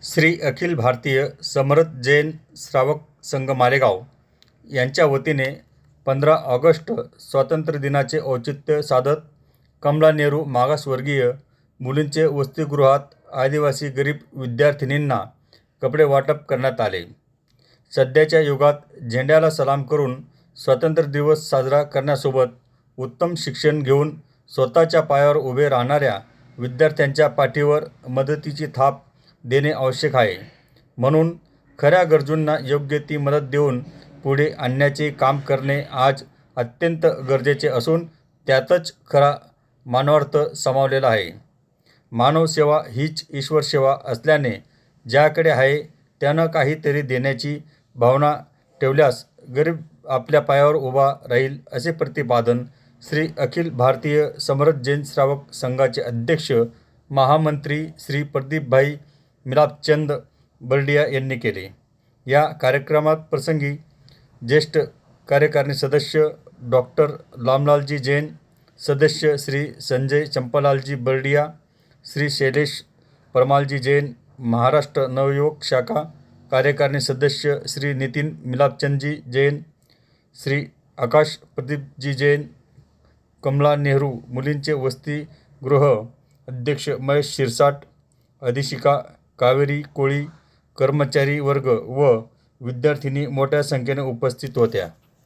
श्री अखिल भारतीय समर्थ जैन श्रावक संघ मालेगाव यांच्या वतीने 15 ऑगस्ट स्वातंत्र्य दिनाचे औचित्य साधत कमला नेहरू मागासवर्गीय मुलींचे वसतिगृहात आदिवासी गरीब विद्यार्थिनींना कपडे वाटप करण्यात आले. सध्याच्या युगात झेंड्याला सलाम करून स्वातंत्र्य दिवस साजरा करण्यासोबत उत्तम शिक्षण घेऊन स्वतःच्या पायावर उभे राहणाऱ्या विद्यार्थ्यांच्या पाठीवर मदतीची थाप देणे आवश्यक आहे. म्हणून खऱ्या गरजूंना योग्य ती मदत देऊन पुढे आणण्याचे काम करणे आज अत्यंत गरजेचे असून त्यातच खरा मानवार्थ सामावलेला आहे. मानवसेवा हीच ईश्वर सेवा असल्याने ज्याकडे आहे त्यानं काहीतरी देण्याची भावना ठेवल्यास गरीब आपल्या पायावर उभा राहील, असे प्रतिपादन श्री अखिल भारतीय समर्थ जैन श्रावक संघाचे अध्यक्ष महामंत्री श्री प्रदीपभाई मिलापचंद बर्डिया यांनी केले. या कार्यक्रमात प्रसंगी ज्येष्ठ कार्यकारिणी सदस्य डॉक्टर रामलालजी जैन, सदस्य श्री संजय चंपालालजी बर्डिया, श्री शैलेश परमालजी जैन, महाराष्ट्र नवयुवक शाखा कार्यकारिणी सदस्य श्री नितीन मिलापचंदजी जैन, श्री आकाश प्रदीपजी जैन, कमला नेहरू मुलींचे वसतिगृह अध्यक्ष महेश शिरसाट, अधिशिका कावेरी कोळी, कर्मचारी वर्ग व विद्यार्थिनी मोठ्या संख्येने उपस्थित होत्या.